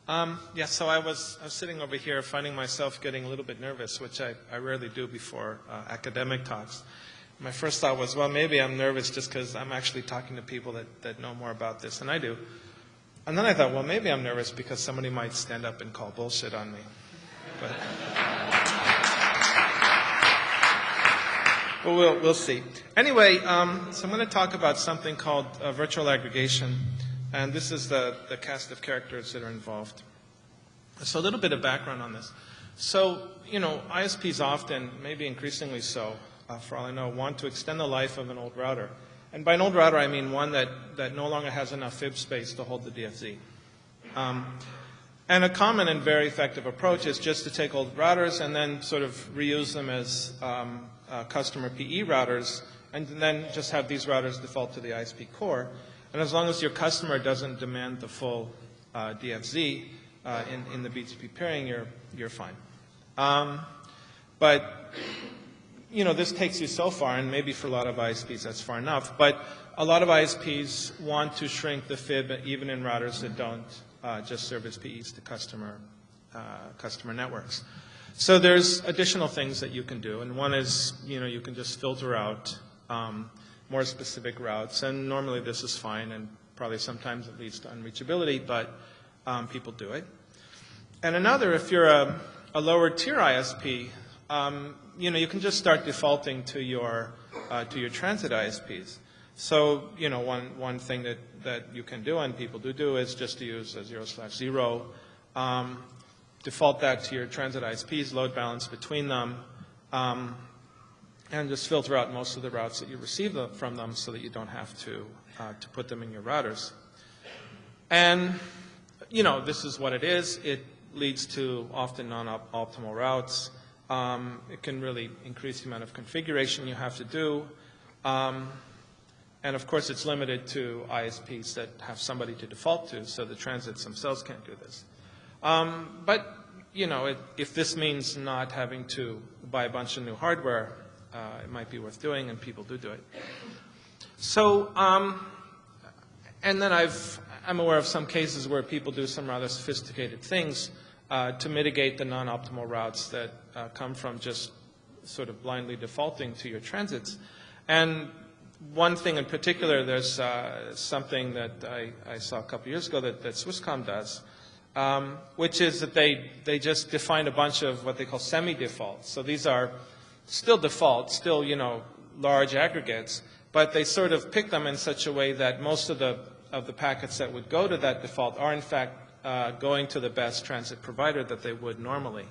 Yeah, so I was sitting over here finding myself getting a little bit nervous, which I rarely do before academic talks. My first thought was, well, maybe I'm nervous just because I'm actually talking to people that know more about this than I do. And then I thought, well, maybe I'm nervous because somebody might stand up and call bullshit on me. But we'll see. Anyway, so I'm going to talk about something called virtual aggregation. And this is the cast of characters that are involved. So a little bit of background on this. So, you know, ISPs often, maybe increasingly so, for all I know, want to extend the life of an old router. And by an old router, I mean one that no longer has enough FIB space to hold the DFZ. And a common and very effective approach is just to take old routers and then sort of reuse them as customer PE routers, and then just have these routers default to the ISP core. And as long as your customer doesn't demand the full DFZ in the BGP pairing, you're fine. But you know, this takes you so far, and maybe for a lot of ISPs that's far enough. But a lot of ISPs want to shrink the FIB even in routers that don't just serve as PEs to customer networks. So there's additional things that you can do, and one is, you know, you can just filter out more specific routes, and normally this is fine, and probably sometimes it leads to unreachability, but people do it. And another, if you're a lower tier ISP, you know, you can just start defaulting to your transit ISPs. So, you know, one thing that you can do, and people do is just to use a 0/0. Default that to your transit ISPs, load balance between them, and just filter out most of the routes that you receive from them so that you don't have to put them in your routers. And, you know, this is what it is. It leads to often non-optimal routes. It can really increase the amount of configuration you have to do. And of course, it's limited to ISPs that have somebody to default to, so the transits themselves can't do this. But, you know, if this means not having to buy a bunch of new hardware, it might be worth doing, and people do it. So, and then I'm aware of some cases where people do some rather sophisticated things to mitigate the non-optimal routes that come from just sort of blindly defaulting to your transits. And one thing in particular, there's something that I saw a couple years ago that Swisscom does, which is that they just define a bunch of what they call semi-defaults. So these are still defaults, still, you know, large aggregates, but they sort of pick them in such a way that most of the packets that would go to that default are in fact going to the best transit provider that they would normally.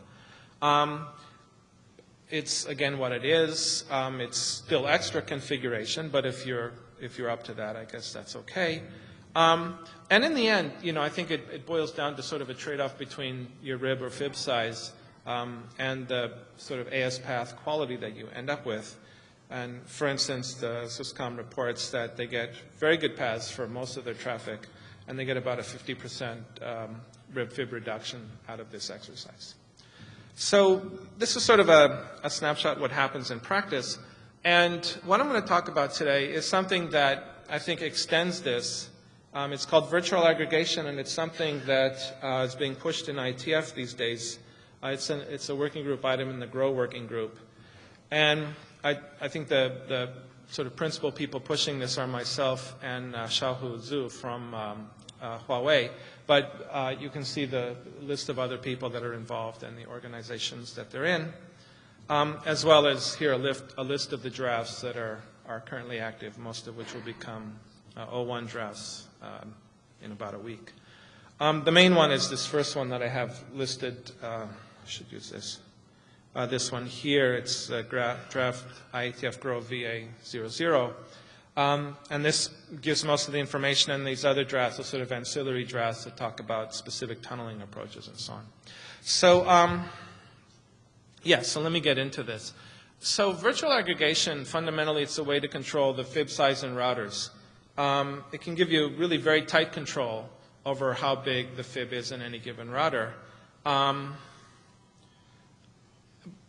It's again what it is. It's still extra configuration, but if you're up to that, I guess that's okay. And in the end, you know, I think it boils down to sort of a trade-off between your RIB or FIB size and the sort of AS path quality that you end up with. And for instance, the Swisscom reports that they get very good paths for most of their traffic, and they get about a 50% RIB-FIB reduction out of this exercise. So this is sort of a snapshot of what happens in practice. And what I'm going to talk about today is something that I think extends this. It's called virtual aggregation, and it's something that is being pushed in IETF these days. It's a working group item in the GROW working group. And I think the sort of principal people pushing this are myself and Xiaohu Zhu from Huawei. But you can see the list of other people that are involved and the organizations that they're in, as well as here a list of the drafts that are currently active, most of which will become 01 drafts in about a week. The main one is this first one that I have listed. I should use this. This one here, it's draft IETF GROW VA00. And this gives most of the information, and these other drafts are sort of ancillary drafts that talk about specific tunneling approaches and so on. So, yeah, so let me get into this. So virtual aggregation, fundamentally, it's a way to control the FIB size in routers. It can give you really very tight control over how big the FIB is in any given router.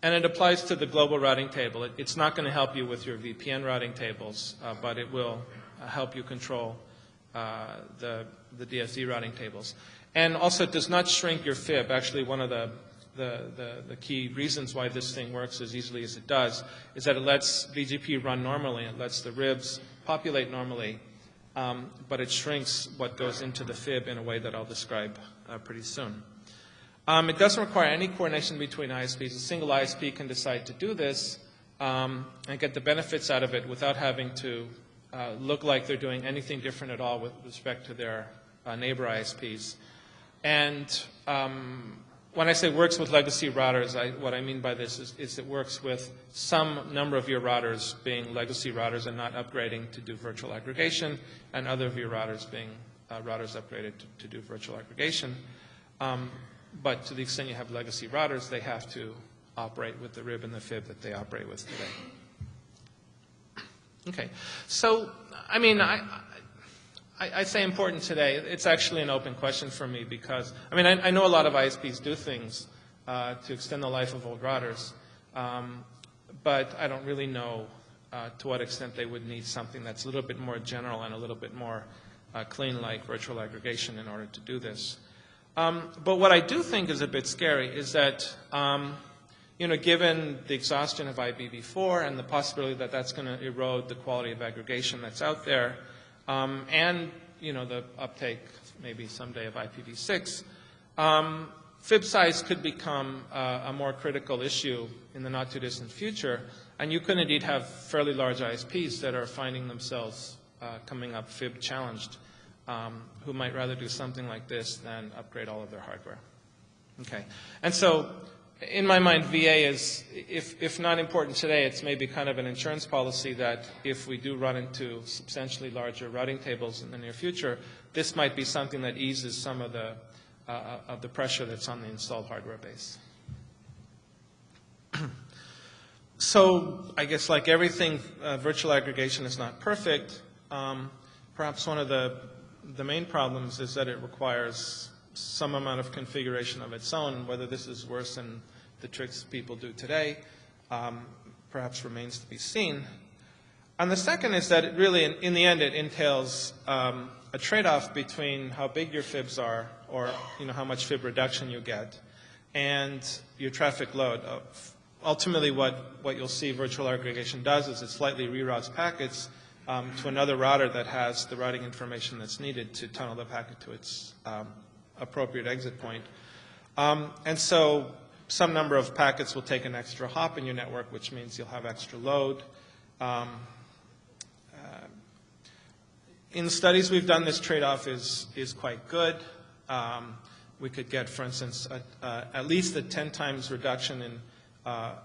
And it applies to the global routing table. It's not going to help you with your VPN routing tables, but it will help you control the DFZ routing tables. And also it does not shrink your fib. Actually, one of the key reasons why this thing works as easily as it does is that it lets BGP run normally. It lets the ribs populate normally, but it shrinks what goes into the fib in a way that I'll describe pretty soon. It doesn't require any coordination between ISPs. A single ISP can decide to do this and get the benefits out of it without having to look like they're doing anything different at all with respect to their neighbor ISPs. And when I say works with legacy routers, what I mean by this is it works with some number of your routers being legacy routers and not upgrading to do virtual aggregation, and other of your routers being routers upgraded to do virtual aggregation. But to the extent you have legacy routers, they have to operate with the rib and the fib that they operate with today. Okay, so I mean, I say important today. It's actually an open question for me because, I mean, I know a lot of ISPs do things to extend the life of old routers, but I don't really know to what extent they would need something that's a little bit more general and a little bit more clean like virtual aggregation in order to do this. But what I do think is a bit scary is that, you know, given the exhaustion of IPv4 and the possibility that that's going to erode the quality of aggregation that's out there, and, you know, the uptake maybe someday of IPv6, fib size could become a more critical issue in the not-too-distant future, and you could indeed have fairly large ISPs that are finding themselves coming up fib-challenged, who might rather do something like this than upgrade all of their hardware. Okay, and so in my mind, VA is, if not important today, it's maybe kind of an insurance policy that if we do run into substantially larger routing tables in the near future, this might be something that eases some of the pressure that's on the installed hardware base. So I guess like everything, virtual aggregation is not perfect. Perhaps one of the main problems is that it requires some amount of configuration of its own. Whether this is worse than the tricks people do today perhaps remains to be seen. And the second is that it really, in the end, it entails a trade-off between how big your fibs are, or you know, how much fib reduction you get, and your traffic load. Ultimately, what you'll see virtual aggregation does is it slightly reroutes packets to another router that has the routing information that's needed to tunnel the packet to its appropriate exit point. And so some number of packets will take an extra hop in your network, which means you'll have extra load. In studies we've done, this trade-off is quite good. We could get, for instance, at least a 10 times reduction in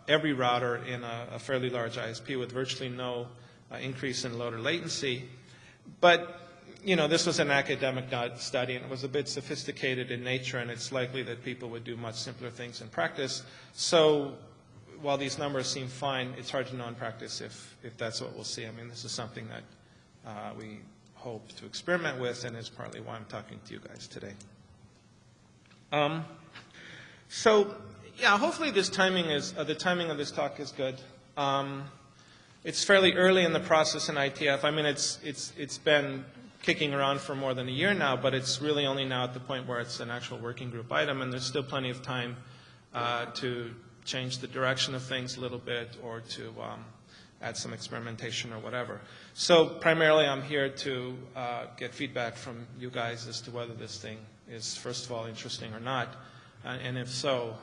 every router in a fairly large ISP with virtually no increase in load or latency. But you know, this was an academic study, and it was a bit sophisticated in nature, and it's likely that people would do much simpler things in practice. So while these numbers seem fine, it's hard to know in practice if that's what we'll see. I mean, this is something that we hope to experiment with, and is partly why I'm talking to you guys today. So yeah, hopefully this timing is, the timing of this talk is good. It's fairly early in the process in IETF. I mean, it's been kicking around for more than a year now, but it's really only now at the point where it's an actual working group item, and there's still plenty of time to change the direction of things a little bit, or to add some experimentation or whatever. So primarily I'm here to get feedback from you guys as to whether this thing is, first of all, interesting or not, and if so,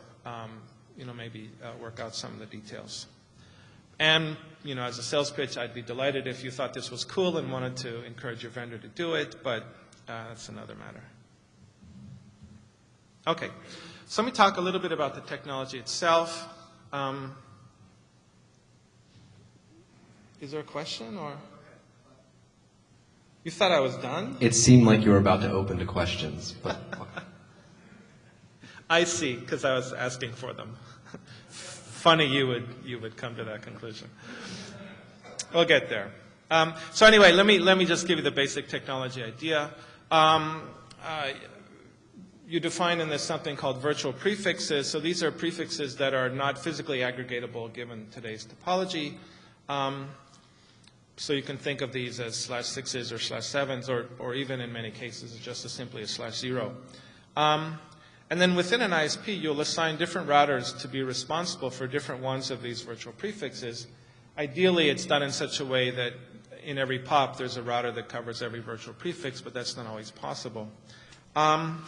you know, maybe work out some of the details. And, you know, as a sales pitch, I'd be delighted if you thought this was cool and wanted to encourage your vendor to do it, but that's another matter. Okay, so let me talk a little bit about the technology itself. Is there a question, or? You thought I was done? It seemed like you were about to open to questions, but. I see, because I was asking for them. Funny you would come to that conclusion. We'll get there. So anyway, let me just give you the basic technology idea. You define in this something called virtual prefixes. So these are prefixes that are not physically aggregatable given today's topology. So you can think of these as /6s or /7s, or even in many cases just as simply as /0. And then within an ISP, you'll assign different routers to be responsible for different ones of these virtual prefixes. Ideally, it's done in such a way that in every POP, there's a router that covers every virtual prefix, but that's not always possible. And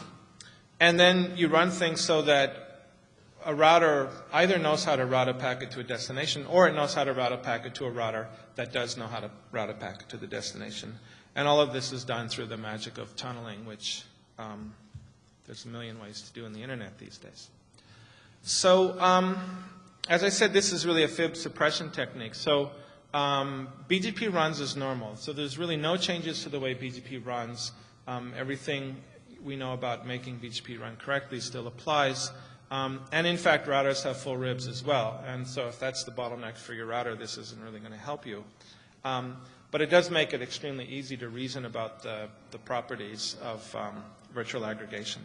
then you run things so that a router either knows how to route a packet to a destination, or it knows how to route a packet to a router that does know how to route a packet to the destination. And all of this is done through the magic of tunneling, which there's a million ways to do in the internet these days. So as I said, this is really a FIB suppression technique. So BGP runs as normal. So there's really no changes to the way BGP runs. Everything we know about making BGP run correctly still applies. And in fact, routers have full ribs as well. And so if that's the bottleneck for your router, this isn't really going to help you. But it does make it extremely easy to reason about the properties of virtual aggregation.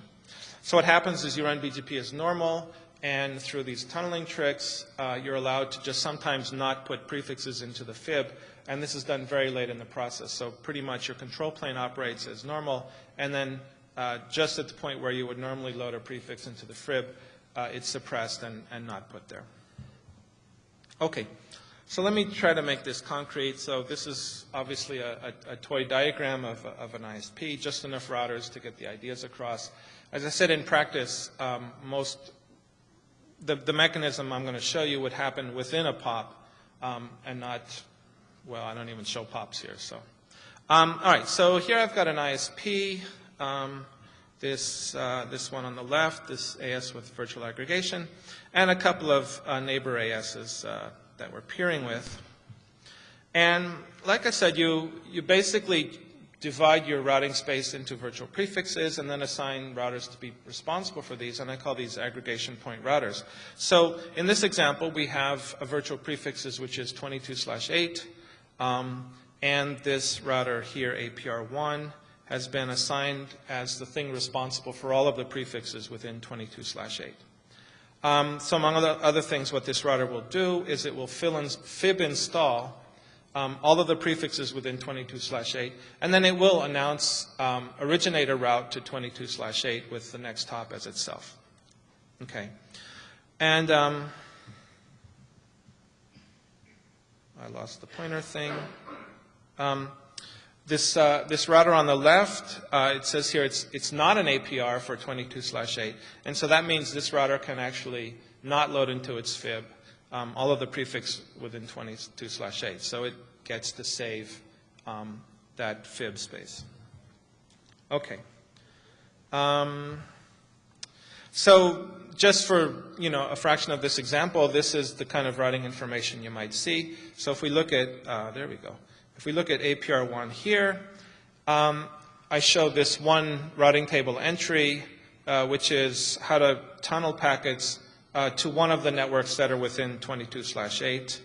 So what happens is you run BGP as normal, and through these tunneling tricks, you're allowed to just sometimes not put prefixes into the FIB, and this is done very late in the process. So pretty much your control plane operates as normal, and then just at the point where you would normally load a prefix into the FIB, it's suppressed and not put there. Okay, so let me try to make this concrete. So this is obviously a toy diagram of an ISP, just enough routers to get the ideas across. As I said, in practice, the mechanism I'm going to show you would happen within a POP and not, well, I don't even show POPs here. So, all right, so here I've got an ISP. This one on the left, this AS with virtual aggregation, and a couple of neighbor ASs that we're peering with. And like I said, you basically divide your routing space into virtual prefixes and then assign routers to be responsible for these, and I call these aggregation point routers. So in this example, we have a virtual prefixes which is 22/8, and this router here, APR1, has been assigned as the thing responsible for all of the prefixes within 22/8. So among other things, what this router will do is it will FIB install all of the prefixes within 22/8, and then it will announce originate a route to 22/8 with the next hop as itself. Okay, and I lost the pointer thing. This router on the left, it says here it's not an APR for 22/8, and so that means this router can actually not load into its FIB all of the prefix within 22/8. So it gets to save that FIB space. Okay. So just for a fraction of this example, this is the kind of routing information you might see. So if we look at, there we go. If we look at APR1 here, I show this one routing table entry, which is how to tunnel packets to one of the networks that are within 22/8.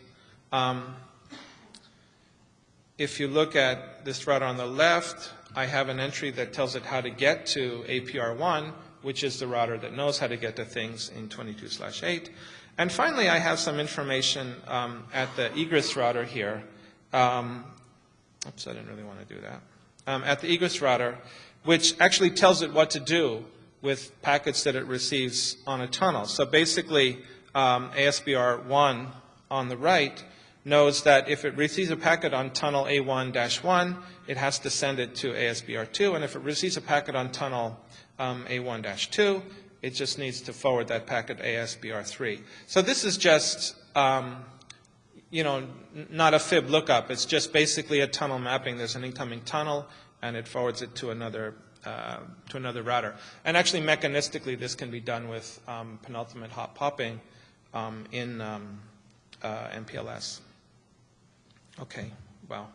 If you look at this router on the left, I have an entry that tells it how to get to APR1, which is the router that knows how to get to things in 22/8. And finally, I have some information at the egress router here. Oops, I didn't really want to do that. At the egress router, which actually tells it what to do with packets that it receives on a tunnel. So basically, ASBR1 on the right knows that if it receives a packet on tunnel A1-1, it has to send it to ASBR2, and if it receives a packet on tunnel A1-2, it just needs to forward that packet to ASBR3. So this is just not a FIB lookup. It's just basically a tunnel mapping. There's an incoming tunnel, and it forwards it to another router. And actually, mechanistically, this can be done with penultimate hop popping in MPLS. Okay, wow.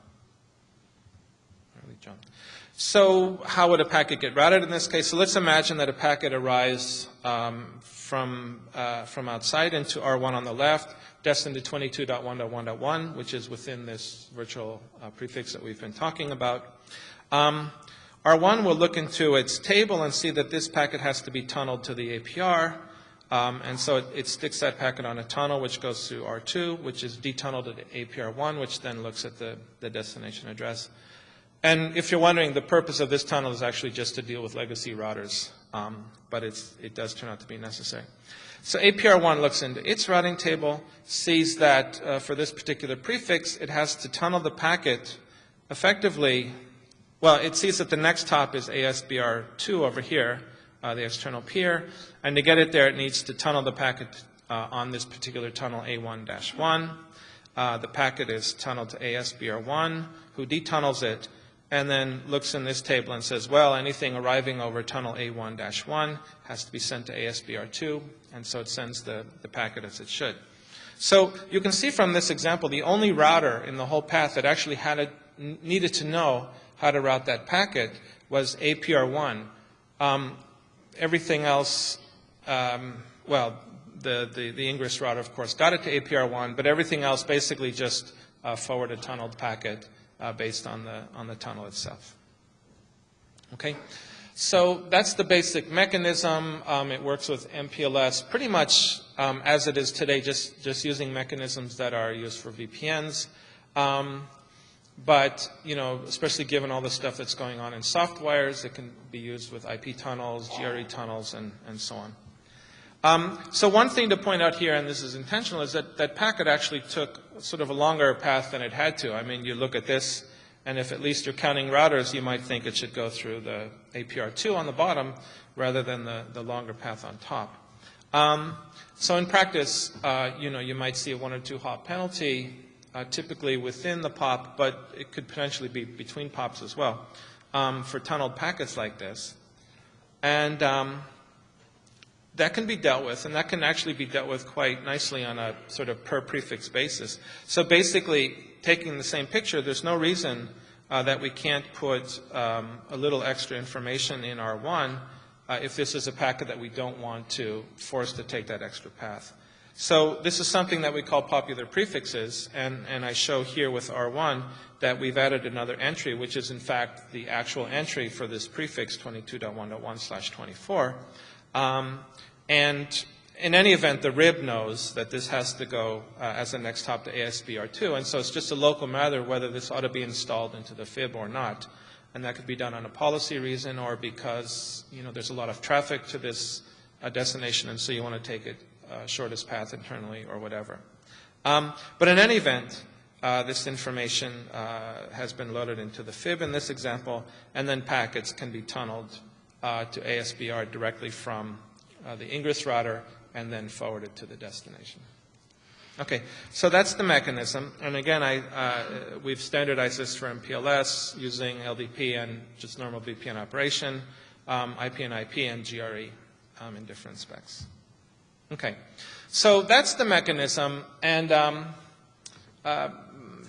I really jumped. So how would a packet get routed in this case? So let's imagine that a packet arrives from outside into R1 on the left, destined to 22.1.1.1, which is within this virtual prefix that we've been talking about. R1 will look into its table and see that this packet has to be tunneled to the APR. And so it sticks that packet on a tunnel, which goes to R2, which is detunneled at APR1, which then looks at the destination address. And if you're wondering, the purpose of this tunnel is actually just to deal with legacy routers. but it does turn out to be necessary. So APR1 looks into its routing table, sees that for this particular prefix, it has to tunnel the packet effectively. Well, it sees that the next hop is ASBR2 over here, the external peer, and to get it there, it needs to tunnel the packet on this particular tunnel A1-1. The packet is tunneled to ASBR1, who detunnels it, and then looks in this table and says, well, anything arriving over tunnel A1-1 has to be sent to ASBR2, and so it sends the packet as it should. So you can see from this example, the only router in the whole path that actually needed to know how to route that packet was APR1. Everything else, well, the Ingress router, of course, got it to APR1, but everything else basically just forwarded a tunneled packet based on the tunnel itself. Okay, so that's the basic mechanism. It works with MPLS pretty much as it is today, just using mechanisms that are used for VPNs. But, you know, especially given all the stuff that's going on in soft wires, it can be used with IP tunnels, GRE tunnels, and so on. So one thing to point out here, and this is intentional, is that packet actually took sort of a longer path than it had to. I mean, you look at this, and if at least you're counting routers, you might think it should go through the APR2 on the bottom rather than the longer path on top. So in practice, you know, you might see a 1 or 2 hop penalty, typically within the POP, but it could potentially be between POPs as well, for tunneled packets like this. And that can be dealt with, and that can actually be dealt with quite nicely on a sort of per prefix basis. So basically, taking the same picture, there's no reason that we can't put a little extra information in R1 if this is a packet that we don't want to force to take that extra path. So this is something that we call popular prefixes, and I show here with R1 that we've added another entry, which is in fact the actual entry for this prefix 22.1.1/24. And in any event, the RIB knows that this has to go as a next hop to ASBR2, and so it's just a local matter whether this ought to be installed into the FIB or not. And that could be done on a policy reason or because, you know, there's a lot of traffic to this destination, and so you want to take it shortest path internally or whatever. But in any event, this information has been loaded into the FIB in this example, and then packets can be tunneled to ASBR directly from the Ingress router and then forwarded to the destination. Okay, so that's the mechanism. And again, we've standardized this for MPLS using LDP and just normal VPN operation, IP and IP, and GRE in different specs. Okay, so that's the mechanism, and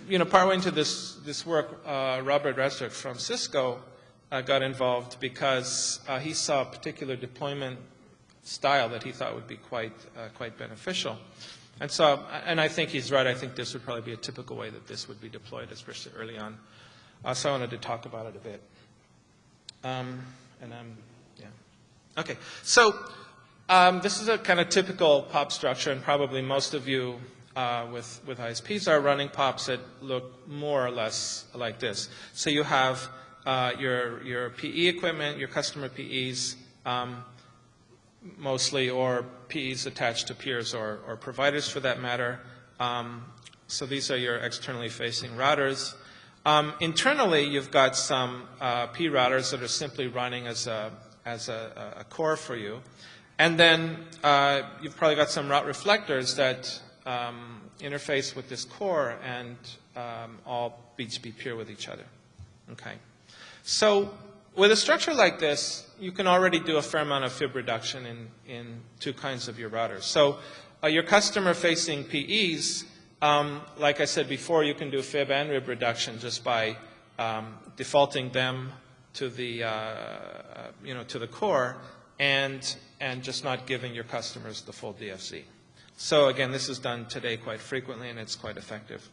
you know, partway into this work, Robert Restrick from Cisco got involved because he saw a particular deployment style that he thought would be quite beneficial, and so I think he's right. I think this would probably be a typical way that this would be deployed, especially early on. So I wanted to talk about it a bit, yeah. Okay, so. This is a kind of typical POP structure, and probably most of you with ISPs are running POPs that look more or less like this. So you have your PE equipment, your customer PEs mostly, or PEs attached to peers or providers for that matter. So these are your externally facing routers. Internally, you've got some P routers that are simply running as a core for you. And then you've probably got some route reflectors that interface with this core and all BGP peer with each other. Okay. So with a structure like this, you can already do a fair amount of FIB reduction in 2 kinds of your routers. So your customer-facing PEs, like I said before, you can do FIB and RIB reduction just by defaulting them to the to the core and just not giving your customers the full DFZ. So again, this is done today quite frequently, and it's quite effective.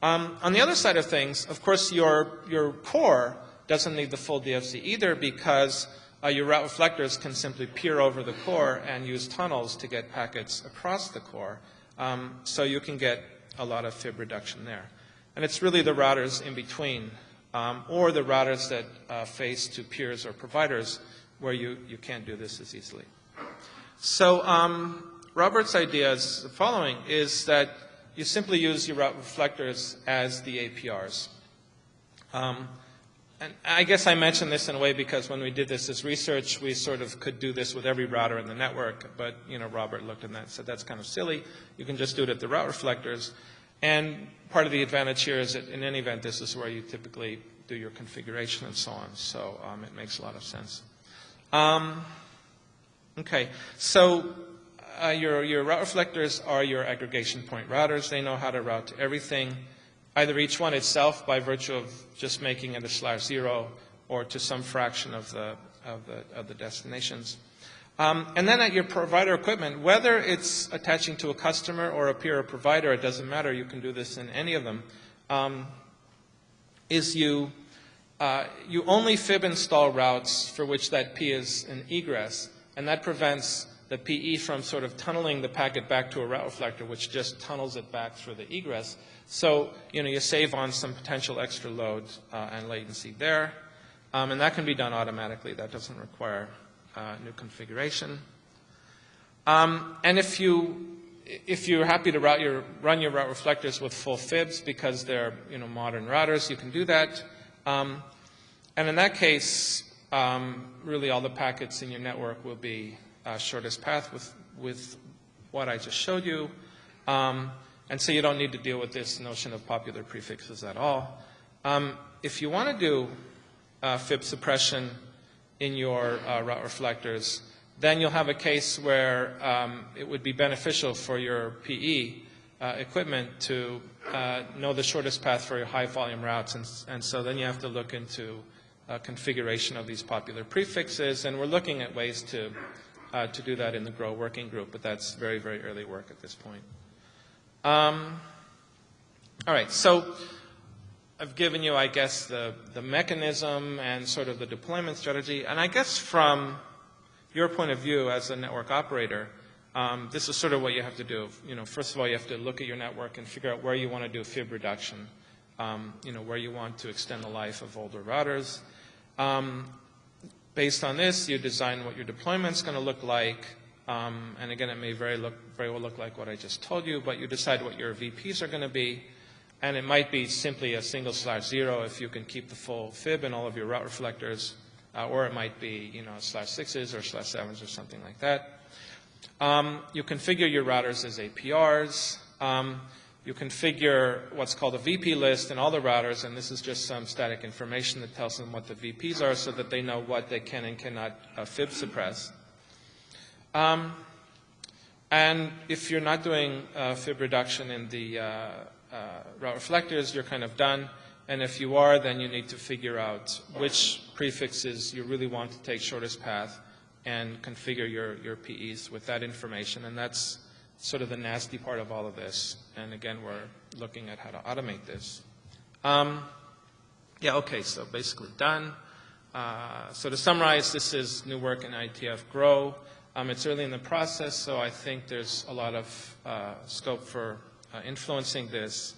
On the other side of things, of course, your core doesn't need the full DFZ either, because your route reflectors can simply peer over the core and use tunnels to get packets across the core. So you can get a lot of FIB reduction there. And it's really the routers in between, or the routers that face to peers or providers, where you can't do this as easily. So Robert's idea is the following, is that you simply use your route reflectors as the APRs. And I guess I mentioned this in a way because when we did this as research, we sort of could do this with every router in the network, but Robert looked at that and said that's kind of silly. You can just do it at the route reflectors. And part of the advantage here is that in any event, this is where you typically do your configuration and so on. So it makes a lot of sense. Okay, so your route reflectors are your aggregation point routers. They know how to route to everything, either each one itself by virtue of just making it a /0 or to some fraction of the destinations. And then at your provider equipment, whether it's attaching to a customer or a peer or provider, it doesn't matter. You can do this in any of them. Is you only FIB install routes for which that P is an egress, and that prevents the PE from sort of tunneling the packet back to a route reflector, which just tunnels it back through the egress. So you save on some potential extra load and latency there, and that can be done automatically. That doesn't require new configuration. And if you're happy to run your route reflectors with full FIBs because they're modern routers, you can do that. And in that case, really all the packets in your network will be shortest path with what I just showed you. And so you don't need to deal with this notion of popular prefixes at all. If you want to do FIB suppression in your route reflectors, then you'll have a case where it would be beneficial for your PE equipment to know the shortest path for your high volume routes. And so then you have to look into configuration of these popular prefixes. And we're looking at ways to do that in the GROW working group, but that's very, very early work at this point. All right, so I've given you, I guess, the mechanism and sort of the deployment strategy. And I guess from your point of view as a network operator, this is sort of what you have to do. First of all, you have to look at your network and figure out where you want to do FIB reduction, where you want to extend the life of older routers. Based on this, you design what your deployment's going to look like. And again, it may very well look like what I just told you, but you decide what your VPs are going to be. And it might be simply a single /0 if you can keep the full FIB in all of your route reflectors, or it might be /6s or /7s or something like that. You configure your routers as APRs. You configure what's called a VP list in all the routers, and this is just some static information that tells them what the VPs are so that they know what they can and cannot FIB suppress. And if you're not doing FIB reduction in the route reflectors, you're kind of done. And if you are, then you need to figure out which prefixes you really want to take shortest path and configure your PEs with that information. And that's sort of the nasty part of all of this. And again, we're looking at how to automate this. Yeah, okay, so basically done. So to summarize, this is new work in IETF GROW. It's early in the process, so I think there's a lot of scope for influencing this.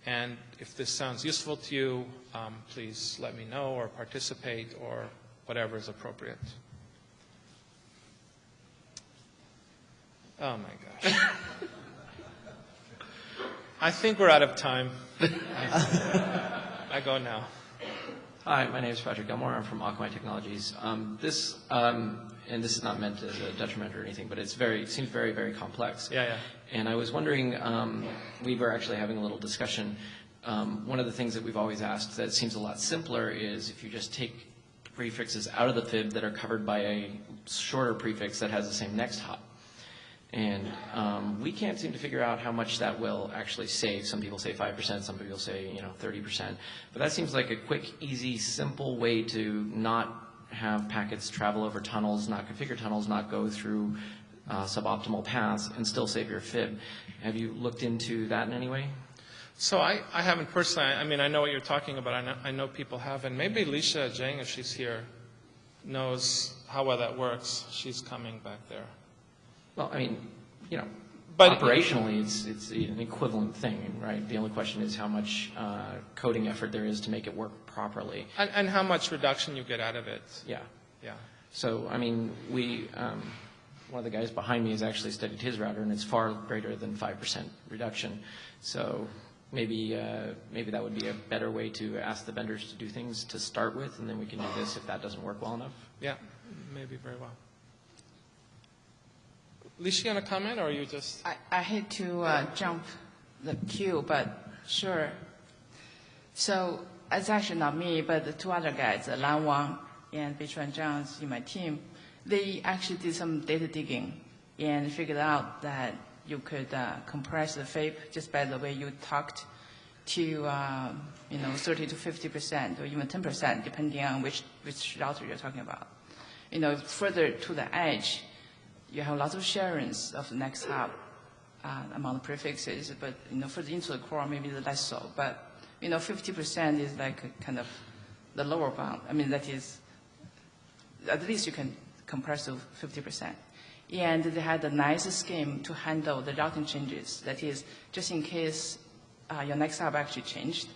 And if this sounds useful to you, please let me know or participate or whatever is appropriate. Oh my gosh. I think we're out of time. I go now. Hi, my name is Patrick Gilmore. I'm from Akamai Technologies. This is not meant as a detriment or anything, but it seems very, very complex. Yeah. And I was wondering, we were actually having a little discussion. One of the things that we've always asked that seems a lot simpler is if you just take prefixes out of the FIB that are covered by a shorter prefix that has the same next hop. And we can't seem to figure out how much that will actually save. Some people say 5%, some people say 30%. But that seems like a quick, easy, simple way to not have packets travel over tunnels, not configure tunnels, not go through suboptimal paths, and still save your FIB. Have you looked into that in any way? So I haven't personally. I mean, I know what you're talking about. I know people have. And maybe Lisha Zhang, if she's here, knows how well that works. She's coming back there. Well, I mean, but operationally, it's an equivalent thing, right? The only question is how much coding effort there is to make it work properly. And how much reduction you get out of it. Yeah. Yeah. So, I mean, one of the guys behind me has actually studied his router, and it's far greater than 5% reduction. So maybe that would be a better way to ask the vendors to do things to start with, and then we can do this if that doesn't work well enough. Yeah, maybe very well. Lishi, you want to comment, or are you just? I hate to jump the queue, but sure. So it's actually not me, but the two other guys, Lan Wang and Beichuan Zhang in my team, they actually did some data digging and figured out that you could compress the FIB just by the way you talked to 30 to 50% or even 10%, depending on which router you're talking about. Further to the edge, you have lots of sharings of the next hop among the prefixes, but further into the core, maybe less so. But 50% is like kind of the lower bound. I mean, that is at least you can compress to 50%. And they had a nice scheme to handle the routing changes. That is, just in case your next hop actually changed,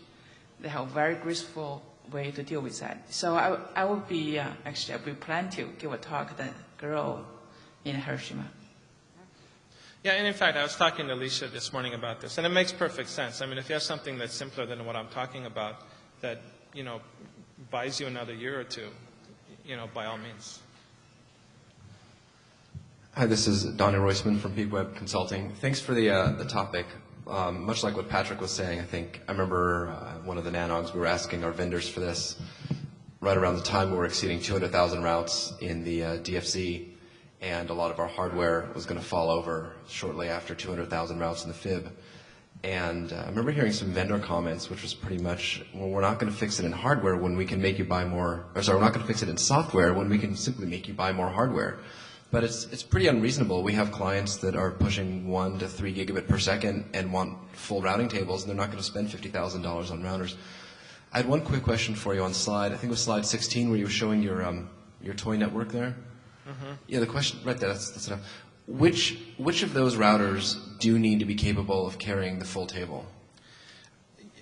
they have a very graceful way to deal with that. So I would be, we plan to give a talk that GROW in Hiroshima. Yeah, and in fact, I was talking to Alicia this morning about this, and it makes perfect sense. I mean, if you have something that's simpler than what I'm talking about, that, buys you another year or two, by all means. Hi, this is Donnie Roisman from Peak Web Consulting. Thanks for the topic. Much like what Patrick was saying, I remember one of the NANOGs, we were asking our vendors for this right around the time we were exceeding 200,000 routes in the DFC, and a lot of our hardware was going to fall over shortly after 200,000 routes in the FIB. And I remember hearing some vendor comments, which was pretty much, well, we're not going to fix it in hardware when we can make you buy more, or sorry, we're not going to fix it in software when we can simply make you buy more hardware. But it's pretty unreasonable. We have clients that are pushing 1 to 3 gigabit per second and want full routing tables, and they're not going to spend $50,000 on routers. I had one quick question for you on slide, I think it was slide 16, where you were showing your toy network there. Mm-hmm. Yeah, the question, right there, that's enough. Which of those routers do need to be capable of carrying the full table?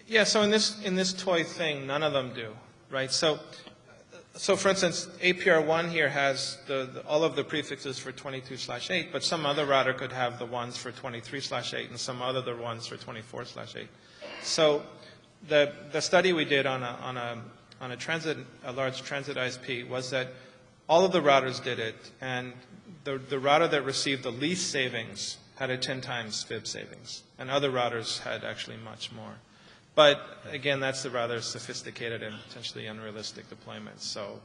Yeah, so in this toy thing, none of them do, right? So for instance, APR1 here has all of the prefixes for 22/8, but some other router could have the ones for 23/8 and some other ones for 24/8. So the study we did on a large transit ISP was that all of the routers did it, and the router that received the least savings had a 10 times FIB savings, and other routers had actually much more. But again, that's the rather sophisticated and potentially unrealistic deployment. So,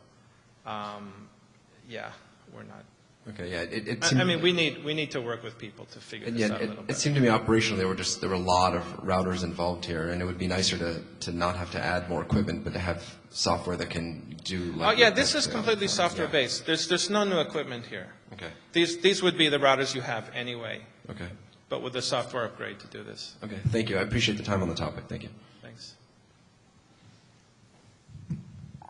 yeah, we're not. Okay, yeah. I mean, we need to work with people to figure this out a little bit. It seemed to me operationally there were a lot of routers involved here, and it would be nicer to not have to add more equipment, but to have software that can do. Oh yeah, this is completely software based. There's no new equipment here. Okay. These would be the routers you have anyway. Okay. But with the software upgrade to do this. Okay, thank you. I appreciate the time on the topic. Thank you. Thanks.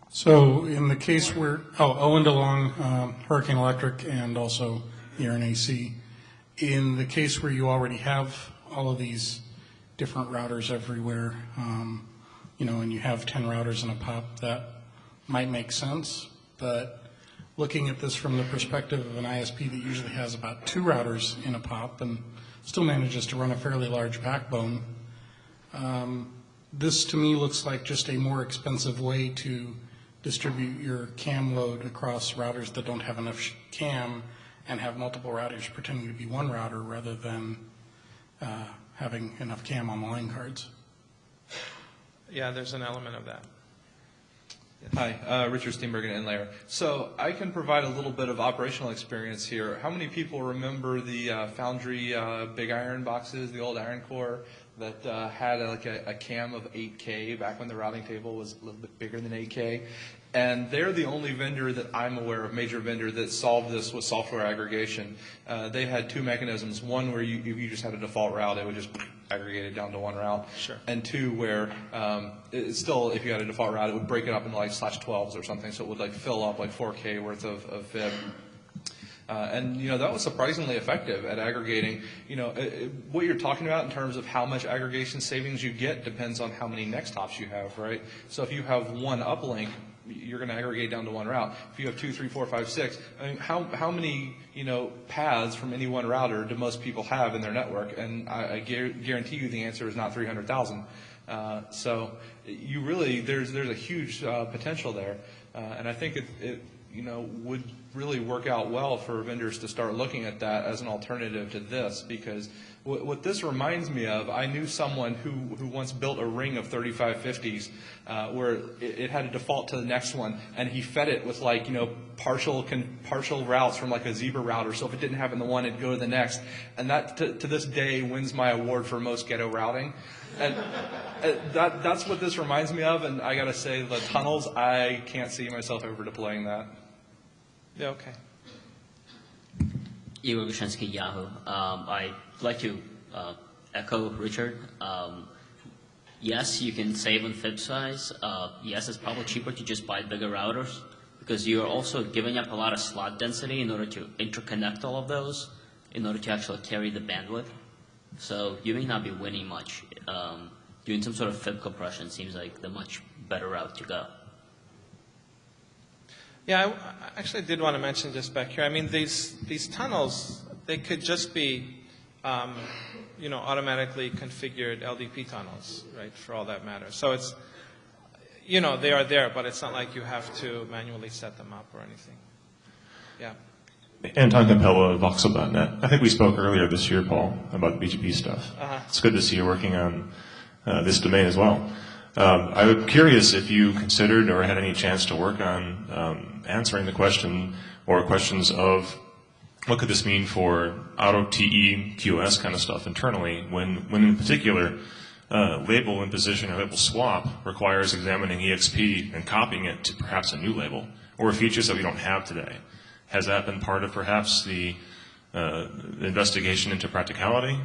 So in the case where, Owen DeLong, Hurricane Electric, and also ERNAC, in the case where you already have all of these different routers everywhere, and you have 10 routers in a POP, that might make sense. But looking at this from the perspective of an ISP that usually has about 2 routers in a POP and still manages to run a fairly large backbone, this to me looks like just a more expensive way to distribute your CAM load across routers that don't have enough CAM and have multiple routers pretending to be one router rather than having enough CAM on the line cards. Yeah, there's an element of that. Hi, Richard Steenberg at NLayer. So I can provide a little bit of operational experience here. How many people remember the Foundry big iron boxes, the old iron core that had like a CAM of 8K back when the routing table was a little bit bigger than 8K? And they're the only vendor that I'm aware of, major vendor, that solved this with software aggregation. They had 2 mechanisms. One where you just had a default route, it would just aggregate it down to 1 route. Sure. And 2 where it's still, if you had a default route, it would break it up into like /12s or something, so it would like fill up like 4K worth of FIB. And that was surprisingly effective at aggregating. What you're talking about in terms of how much aggregation savings you get depends on how many next hops you have, right? So if you have 1 uplink, you're going to aggregate down to one route. If you have 2, 3, 4, 5, 6, I mean, how many paths from any one router do most people have in their network? And I guarantee you the answer is not 300,000. So you really there's a huge potential there, and I think it would really work out well for vendors to start looking at that as an alternative to this, because what this reminds me of, I knew someone who once built a ring of 3550s where it had a default to the next one, and he fed it with partial routes from like a zebra router, so if it didn't happen to one, it'd go to the next, and that to this day wins my award for most ghetto routing. And that's what this reminds me of, and I gotta say, the tunnels, I can't see myself ever deploying that. Yeah, okay. Igor Gushinsky, Yahoo. I'd like to echo Richard. Yes, you can save on FIB size. Yes, it's probably cheaper to just buy bigger routers because you're also giving up a lot of slot density in order to interconnect all of those in order to actually carry the bandwidth. So you may not be winning much. Doing some sort of FIB compression seems like the much better route to go. Yeah, I actually did want to mention just back here. I mean, these tunnels, they could just be, automatically configured LDP tunnels, right? For all that matters. So it's, they are there, but it's not like you have to manually set them up or anything. Yeah. Anton Capella, Voxel.net. I think we spoke earlier this year, Paul, about BGP stuff. It's good to see you working on this domain as well. I'm curious if you considered or had any chance to work on answering the question or questions of what could this mean for auto TE, QoS kind of stuff internally when in particular label imposition or label swap requires examining EXP and copying it to perhaps a new label or features that we don't have today. Has that been part of perhaps the investigation into practicality?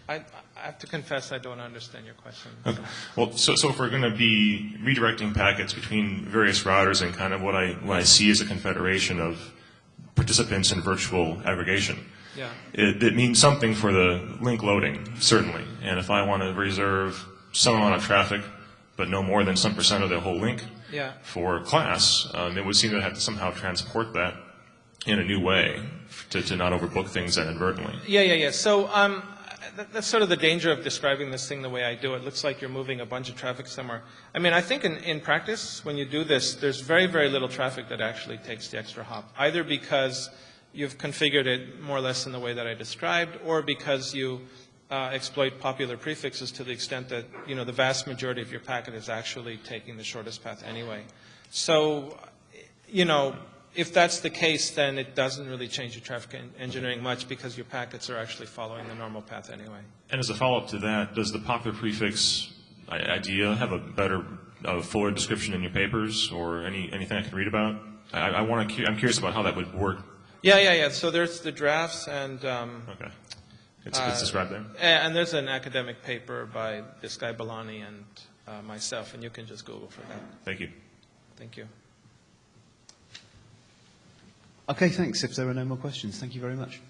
I have to confess I don't understand your question. Okay. Well, so if we're going to be redirecting packets between various routers and kind of what I see as a confederation of participants in virtual aggregation, yeah. It means something for the link loading, certainly. And if I want to reserve some amount of traffic, but no more than some % of the whole link yeah. for class, it would seem to have to somehow transport that in a new way to not overbook things inadvertently. Yeah. So that's sort of the danger of describing this thing the way I do. It looks like you're moving a bunch of traffic somewhere. I mean, I think in practice, when you do this, there's very, very little traffic that actually takes the extra hop, either because you've configured it more or less in the way that I described, or because you exploit popular prefixes to the extent that, the vast majority of your packet is actually taking the shortest path anyway. So, if that's the case, then it doesn't really change your traffic engineering much because your packets are actually following the normal path anyway. And as a follow-up to that, does the popular prefix idea have a better, fuller description in your papers or anything I can read about? I'm curious about how that would work. Yeah. So there's the drafts and... okay. It's described there? And there's an academic paper by this guy Balani and myself, and you can just Google for that. Thank you. Thank you. Okay, thanks. If there are no more questions, thank you very much.